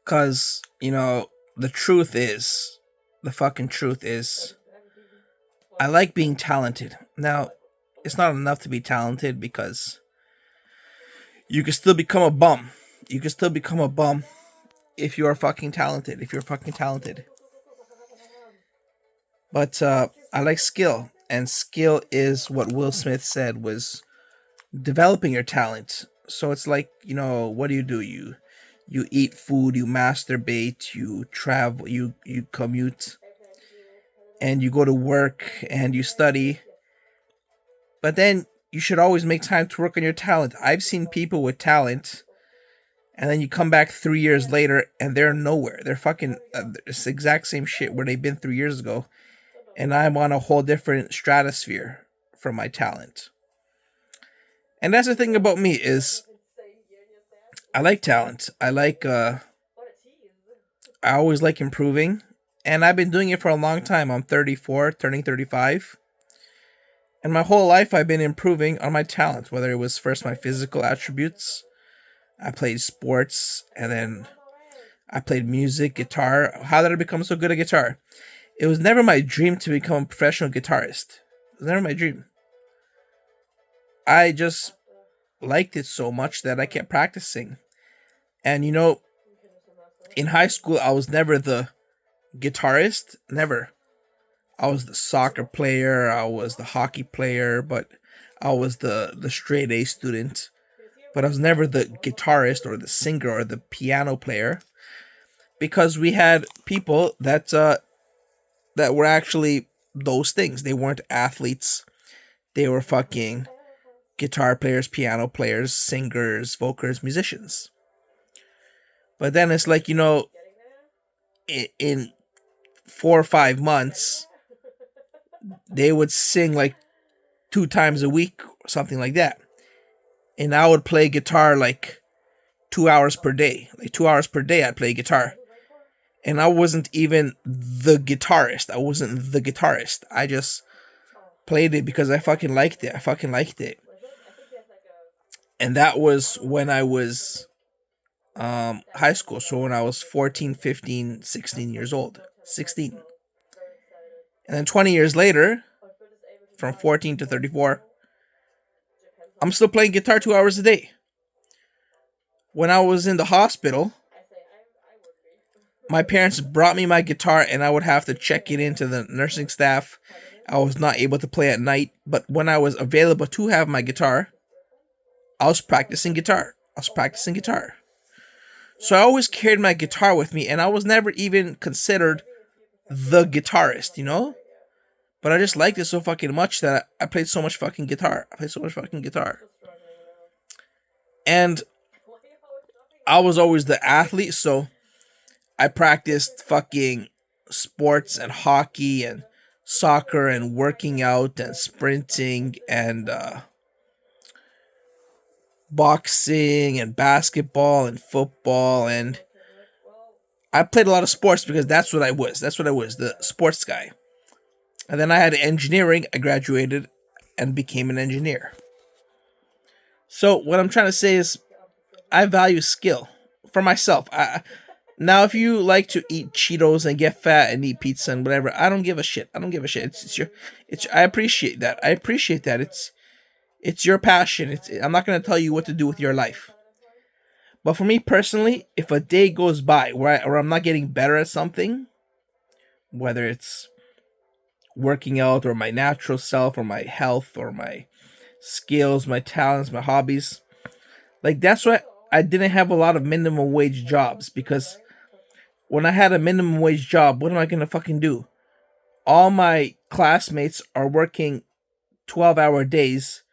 Cause the truth is, the fucking truth is, I like being talented. Now, it's not enough to be talented because you can still become a bum. You can still become a bum if you are fucking talented. If you're fucking talented, but I like skill, and skill is what Will Smith said was developing your talent. So it's like, what do? You eat food, you masturbate, you travel, you commute, and you go to work and you study. But then you should always make time to work on your talent. I've seen people with talent, and then you come back 3 years later and they're nowhere. They're fucking it's the exact same shit where they've been 3 years ago, and I'm on a whole different stratosphere from my talent. And that's the thing about me is I like talent. I always like improving, and I've been doing it for a long time. I'm 34, turning 35. And my whole life I've been improving on my talent, whether it was first my physical attributes. I played sports, and then I played music, guitar. How did I become so good at guitar? It was never my dream to become a professional guitarist. It was never my dream. I just liked it so much that I kept practicing. And in high school, I was never the guitarist. Never. I was the soccer player. I was the hockey player, but I was the straight A student. But I was never the guitarist or the singer or the piano player, because we had people that were actually those things. They weren't athletes. They were fucking guitar players, piano players, singers, vocalists, musicians. But then it's like, in 4 or 5 months, they would sing like 2 times a week or something like that. And I would play guitar like 2 hours per day. Like 2 hours per day, I'd play guitar. And I wasn't even the guitarist. I wasn't the guitarist. I just played it because I fucking liked it. I fucking liked it. And that was when I was high school. So when I was 14, 15, 16 years old. 16. And then 20 years later, from 14 to 34, I'm still playing guitar 2 hours a day. When I was in the hospital, my parents brought me my guitar and I would have to check it into the nursing staff. I was not able to play at night, but when I was available to have my guitar, I was practicing guitar. So I always carried my guitar with me, and I was never even considered the guitarist. But I just liked it so fucking much that I played so much fucking guitar. And I was always the athlete, so I practiced fucking sports and hockey and soccer and working out and sprinting and boxing and basketball and football, and I played a lot of sports because that's what I was. The sports guy. And then I had engineering. I graduated and became an engineer. So what I'm trying to say is I value skill for myself. Now, if you like to eat Cheetos and get fat and eat pizza and whatever, I don't give a shit. I appreciate that. It's your passion. I'm not gonna tell you what to do with your life. But for me personally, if a day goes by where I'm not getting better at something, whether it's working out or my natural self or my health or my skills, my talents, my hobbies, like that's why I didn't have a lot of minimum wage jobs, because when I had a minimum wage job, what am I gonna fucking do? All my classmates are working 12-hour days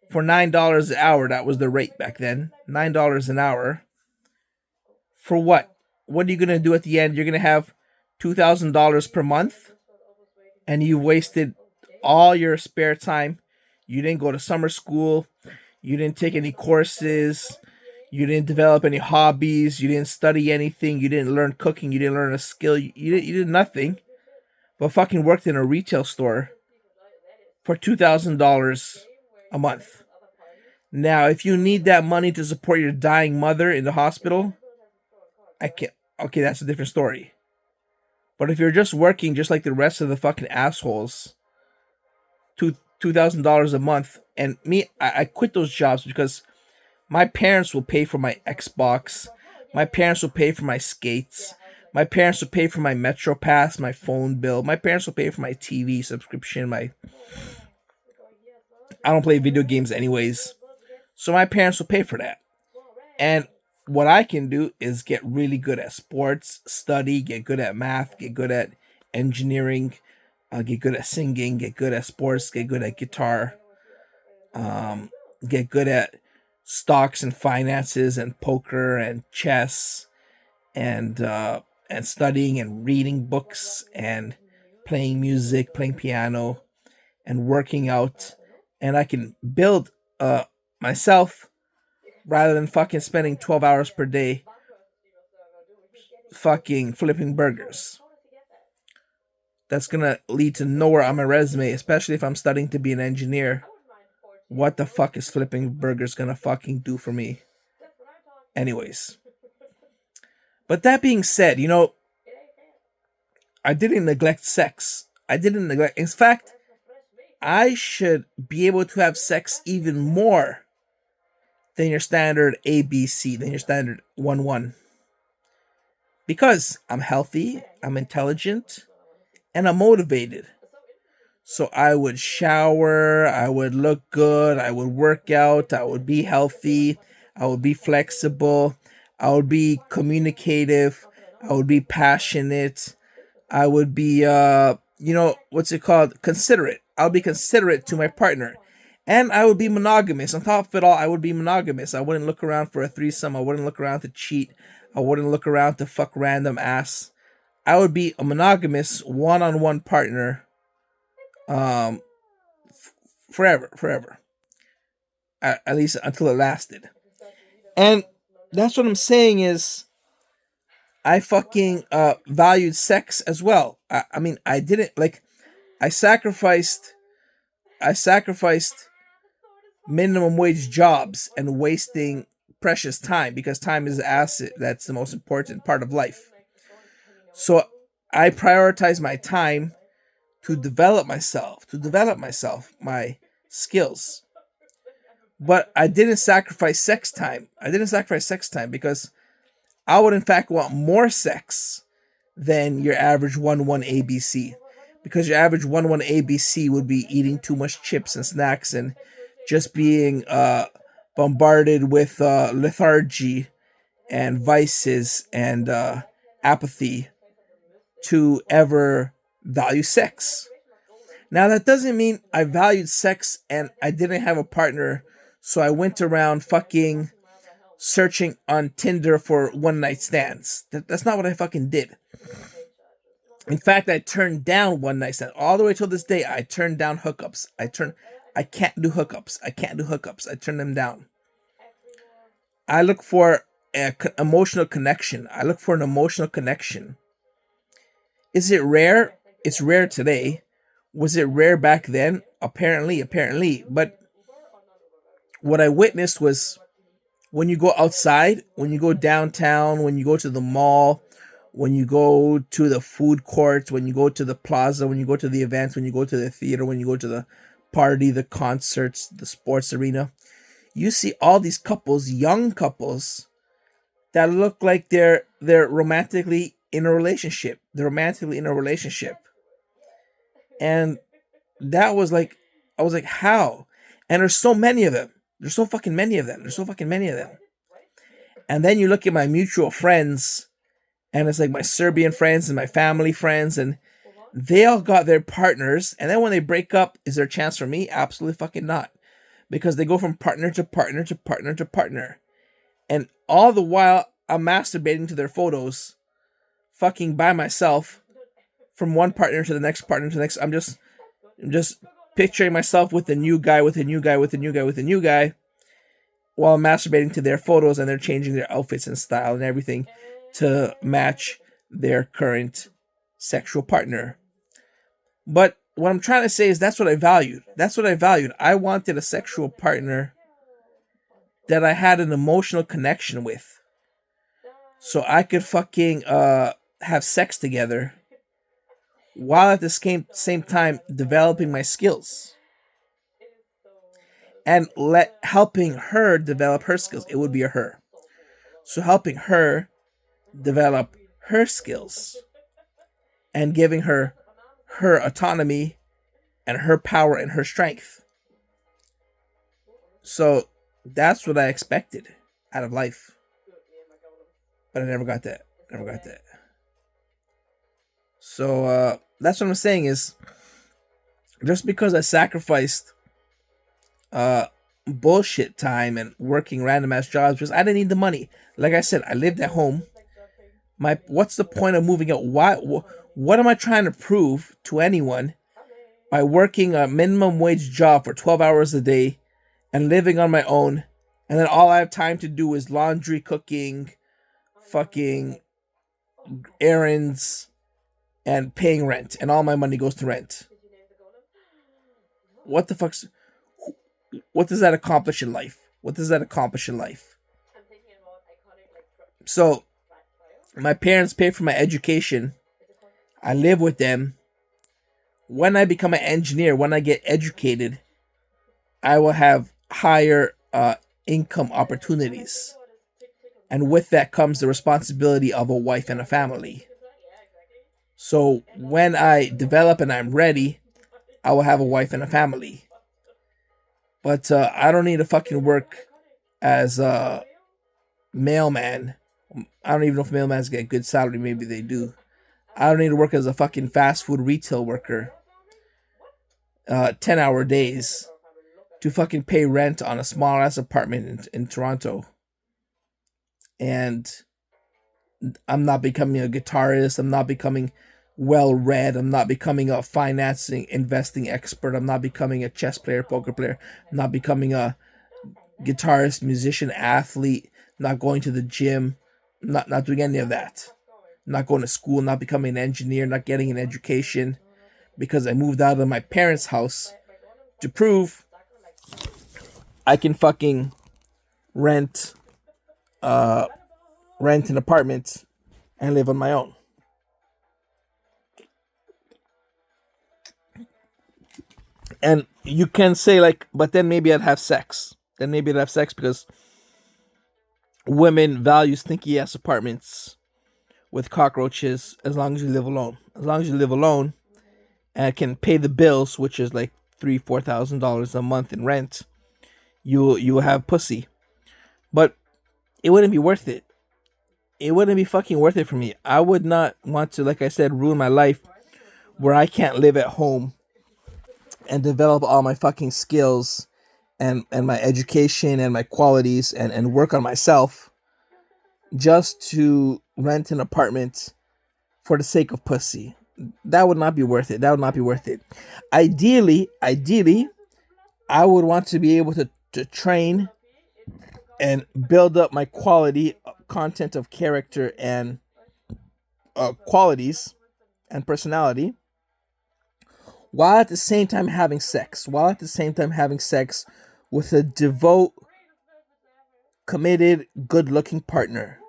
for $9 an hour. That was the rate back then. $9 an hour. For what? What are you gonna do at the end? You're gonna have $2,000 per month, and you wasted all your spare time. You didn't go to summer school. You didn't take any courses. You didn't develop any hobbies. You didn't study anything. You didn't learn cooking. You didn't learn a skill. You did nothing but fucking worked in a retail store for $2,000 a month. Now, if you need that money to support your dying mother in the hospital, I can't. okay, that's a different story. But if you're just working just like the rest of the fucking assholes, $2,000 a month, and me, I quit those jobs because my parents will pay for my Xbox, my parents will pay for my skates, my parents will pay for my Metro Pass, my phone bill, my parents will pay for my TV subscription, my I don't play video games anyways. So my parents will pay for that. And what I can do is get really good at sports, study, get good at math, get good at engineering, get good at singing, get good at sports, get good at guitar, um, get good at stocks and finances and poker and chess and studying and reading books and playing music, playing piano, and working out, and I can build myself rather than fucking spending 12 hours per day fucking flipping burgers. That's gonna lead to nowhere on my resume, especially if I'm studying to be an engineer. What the fuck is flipping burgers gonna fucking do for me? Anyways. But that being said, I didn't neglect sex. I didn't neglect. In fact, I should be able to have sex even more than your standard ABC, than your standard 1-1. Because I'm healthy, I'm intelligent, and I'm motivated. So I would shower, I would look good, I would work out, I would be healthy, I would be flexible, I would be communicative, I would be passionate, I would be considerate. I would be considerate to my partner. And I would be monogamous. On top of it all, I would be monogamous. I wouldn't look around for a threesome. I wouldn't look around to cheat. I wouldn't look around to fuck random ass. I would be a monogamous one-on-one partner forever. At least until it lasted. And that's what I'm saying is I fucking valued sex as well. I mean, I didn't I sacrificed minimum wage jobs and wasting precious time because time is an asset that's the most important part of life. So I prioritize my time to develop myself, my skills. But I didn't sacrifice sex time. Because I would in fact want more sex than your average 1-1 ABC. Because your average 1-1 ABC would be eating too much chips and snacks and just being bombarded with lethargy and vices and apathy to ever value sex. Now, that doesn't mean I valued sex and I didn't have a partner, so I went around fucking searching on Tinder for one night stands. That's not what I fucking did. In fact, I turned down one night stand. All the way till this day, I turned down hookups. I can't do hookups. I turn them down. I look for an emotional connection. Is it rare? It's rare today. Was it rare back then? Apparently. But what I witnessed was when you go outside, when you go downtown, when you go to the mall, when you go to the food court, when you go to the plaza, when you go to the events, when you go to the theater, when you go to the party, the concerts, the sports arena, you see all these couples, young couples, that look like they're romantically in a relationship. And that was like, I was like, how? And there's so many of them. There's so fucking many of them. And then you look at my mutual friends, and it's like my Serbian friends and my family friends, and they all got their partners. And then when they break up, is there a chance for me? Absolutely fucking not. Because they go from partner to partner to partner to partner. And all the while, I'm masturbating to their photos, fucking by myself, from one partner to the next partner to the next. I'm just picturing myself with a new guy, while masturbating to their photos, and they're changing their outfits and style and everything to match their current sexual partner. But what I'm trying to say is that's what I valued. I wanted a sexual partner that I had an emotional connection with. so I could fucking have sex together while at the same time developing my skills and helping her develop her skills. It would be a her. So helping her develop her skills and giving her autonomy and her power and her strength. So that's what I expected out of life. But I never got that. Never got that. So that's what I'm saying is just because I sacrificed bullshit time and working random ass jobs because I didn't need the money. Like I said, I lived at home. What's the point of moving out? What am I trying to prove to anyone by working a minimum wage job for 12 hours a day and living on my own, and then all I have time to do is laundry, cooking, fucking errands, and paying rent, and all my money goes to rent? What the fuck's... What does that accomplish in life? What does that accomplish in life? So, my parents pay for my education. I live with them. When I become an engineer, when I get educated, I will have higher income opportunities. And with that comes the responsibility of a wife and a family. So when I develop and I'm ready, I will have a wife and a family. But I don't need to fucking work as a mailman. I don't even know if mailmans get good salary. Maybe they do. I don't need to work as a fucking fast food retail worker. 10-hour days to fucking pay rent on a small ass apartment in Toronto. And I'm not becoming a guitarist. I'm not becoming well read. I'm not becoming a financing, investing expert. I'm not becoming a chess player, poker player. I'm not becoming a guitarist, musician, athlete. Not going to the gym. Not doing any of that. Not going to school. Not becoming an engineer. Not getting an education. Because I moved out of my parents' house to prove I can fucking rent an apartment and live on my own. And you can say like, but then maybe I'd have sex. Then maybe I'd have sex because women value stinky ass apartments with cockroaches as long as you live alone. As long as you live alone and can pay the bills, which is like $3,000-$4,000 a month in rent, you will have pussy. But it wouldn't be worth it. It wouldn't be fucking worth it for me. I would not want to, like I said, ruin my life where I can't live at home and develop all my fucking skills and my education and my qualities and work on myself just to rent an apartment for the sake of pussy. That would not be worth it. That would not be worth it. Ideally, I would want to be able to train and build up my quality, content of character and qualities and personality, while at the same time having sex. With a devout, committed, good-looking partner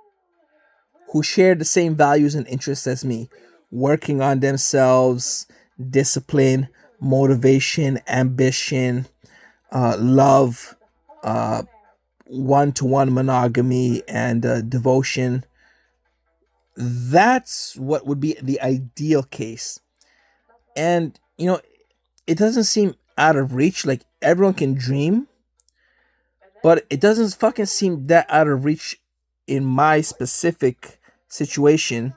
who share the same values and interests as me, working on themselves, discipline, motivation, ambition, love, one-to-one monogamy, and devotion. That's what would be the ideal case. And, it doesn't seem out of reach. Like, everyone can dream, but it doesn't fucking seem that out of reach in my specific situation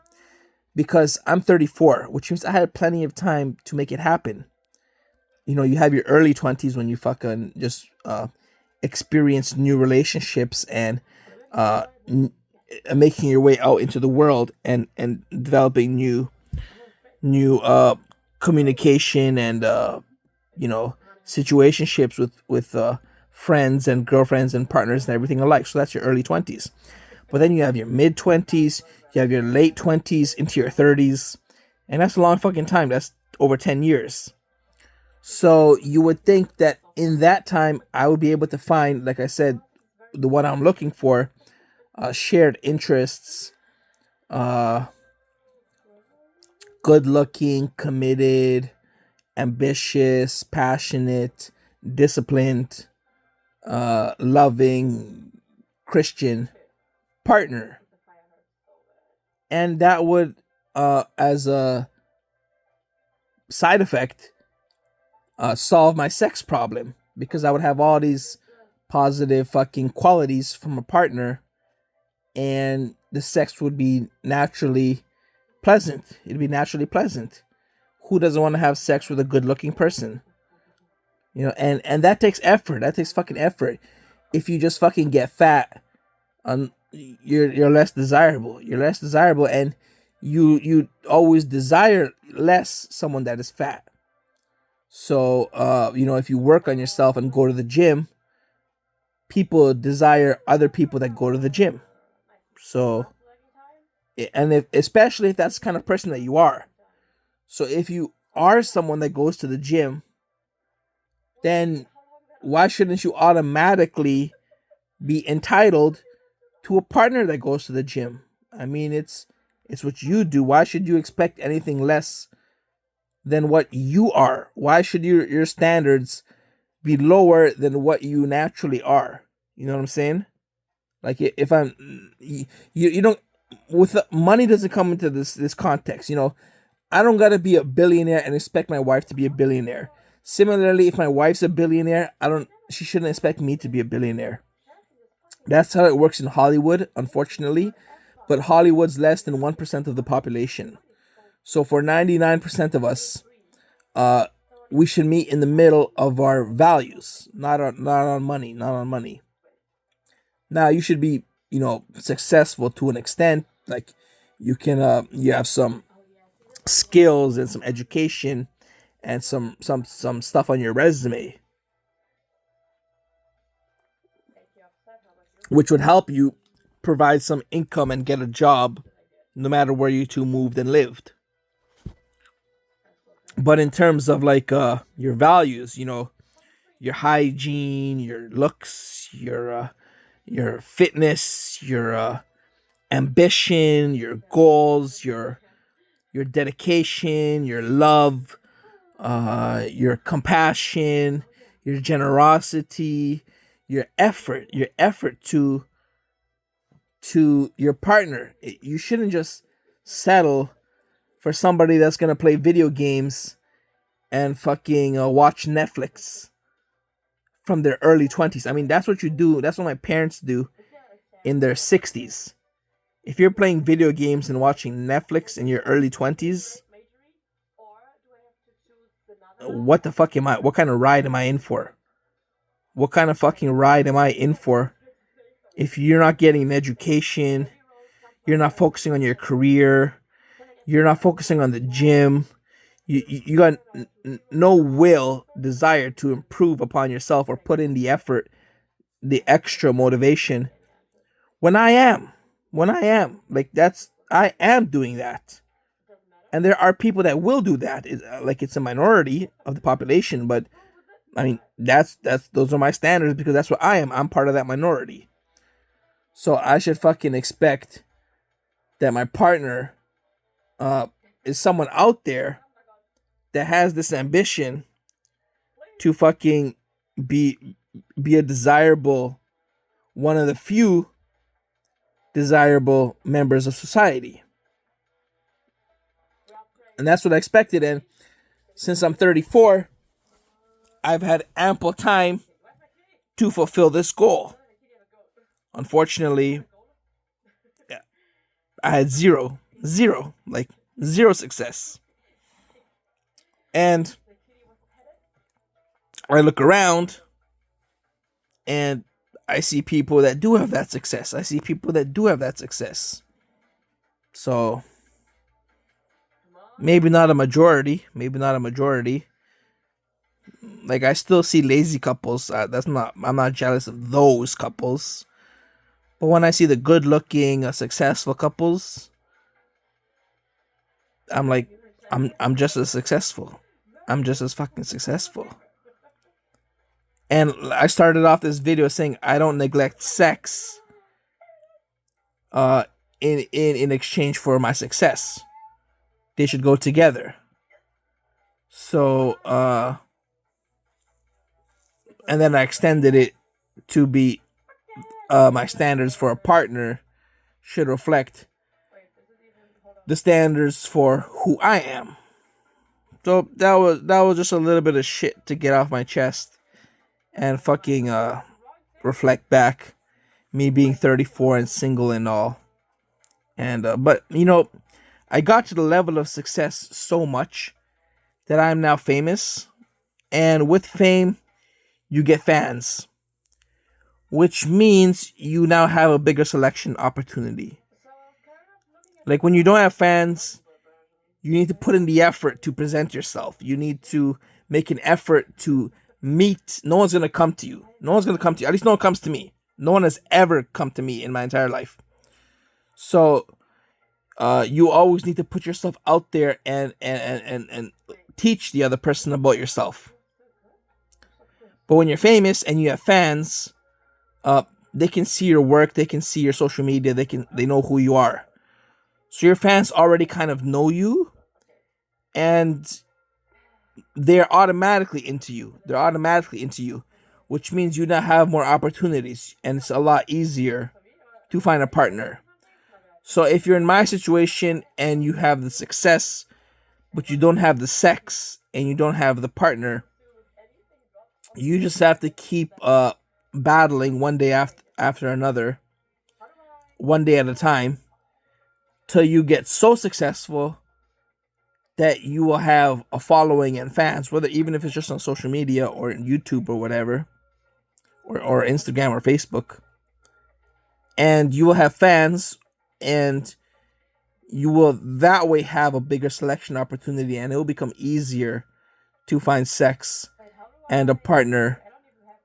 because I'm 34, which means I had plenty of time to make it happen. You have your early 20s when you fucking just experience new relationships and making your way out into the world and developing new communication and situationships with friends and girlfriends and partners and everything alike. So that's your early 20s. But then you have your mid 20s, you have your late 20s into your 30s, and that's a long fucking time. That's over 10 years. So you would think that in that time I would be able to find, like I said, the one I'm looking for, shared interests, uh good looking, committed, ambitious, passionate, disciplined, loving Christian partner. And that would, as a side effect, solve my sex problem because I would have all these positive fucking qualities from a partner, and the sex would be naturally pleasant. It'd be naturally pleasant. Who doesn't want to have sex with a good looking person? And that takes effort. That takes fucking effort. If you just fucking get fat, you're less desirable. You're less desirable, and you always desire less someone that is fat. So if you work on yourself and go to the gym, people desire other people that go to the gym. So, and especially if that's the kind of person that you are. So if you are someone that goes to the gym, then why shouldn't you automatically be entitled to a partner that goes to the gym? I mean, it's what you do. Why should you expect anything less than what you are? Why should your standards be lower than what you naturally are? You know what I'm saying? Like, if I'm you don't, with money doesn't come into this context. I don't gotta be a billionaire and expect my wife to be a billionaire. Similarly, if my wife's a billionaire, she shouldn't expect me to be a billionaire. That's how it works in Hollywood, unfortunately. But Hollywood's less than 1% of the population. So for 99% of us, we should meet in the middle of our values, not on money, not on money. Now you should be, successful to an extent. Like, you have some skills and some education and some stuff on your resume, which would help you provide some income and get a job no matter where you two moved and lived. But in terms of like your values, your hygiene, your looks, your fitness, your ambition, your goals, your dedication, your love, your compassion, your generosity, your effort to your partner. You shouldn't just settle for somebody that's gonna play video games and fucking watch Netflix from their early 20s. I mean, that's what you do. That's what my parents do in their 60s. If you're playing video games and watching Netflix in your early 20s, what the fuck am I? What kind of ride am I in for? What kind of fucking ride am I in for? If you're not getting an education, you're not focusing on your career, you're not focusing on the gym, you got no desire to improve upon yourself or put in the effort, the extra motivation. When I am, like, I am doing that. And there are people that will do that. It's a minority of the population, but I mean, those are my standards because that's what I am. I'm part of that minority. So I should fucking expect that my partner is someone out there that has this ambition to fucking be a desirable, one of the few desirable members of society. And that's what I expected. And since I'm 34, I've had ample time to fulfill this goal. Unfortunately, I had zero success. And I look around and I see people that do have that success. So maybe not a majority. Like, I still see lazy couples. I'm not jealous of those couples. But when I see the good-looking, successful couples, I'm like, I'm just as successful. I'm just as fucking successful. And I started off this video saying I don't neglect sex in exchange for my success. They should go together. So and then I extended it to be my standards for a partner should reflect the standards for who I am. So that was just a little bit of shit to get off my chest and fucking reflect back, me being 34 and single and all. And but I got to the level of success so much that I'm now famous, and with fame you get fans, which means you now have a bigger selection opportunity. Like when you don't have fans, you need to put in the effort to present yourself. You need to make an effort to meet. No one's gonna come to you. No one's gonna come to you. At least no one comes to me. No one has ever come to me in my entire life. So you always need to put yourself out there and teach the other person about yourself. But when you're famous and you have fans, they can see your work, they can see your social media, they know who you are. So your fans already kind of know you, and they're automatically into you. They're automatically into you, which means you now have more opportunities, and it's a lot easier to find a partner. So if you're in my situation and you have the success, but you don't have the sex and you don't have the partner, you just have to keep battling one day after another, one day at a time, till you get so successful that you will have a following and fans, whether even if it's just on social media or in YouTube or whatever, or Instagram or Facebook. And you will have fans, and you will that way have a bigger selection opportunity, and it will become easier to find sex and a partner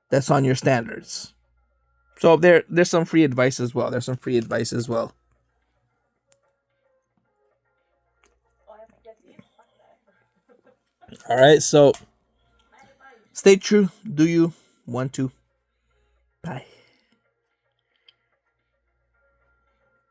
that's on your standards. So there's some free advice as well. There's some free advice as well. All right, so stay true. Do you want to? Bye.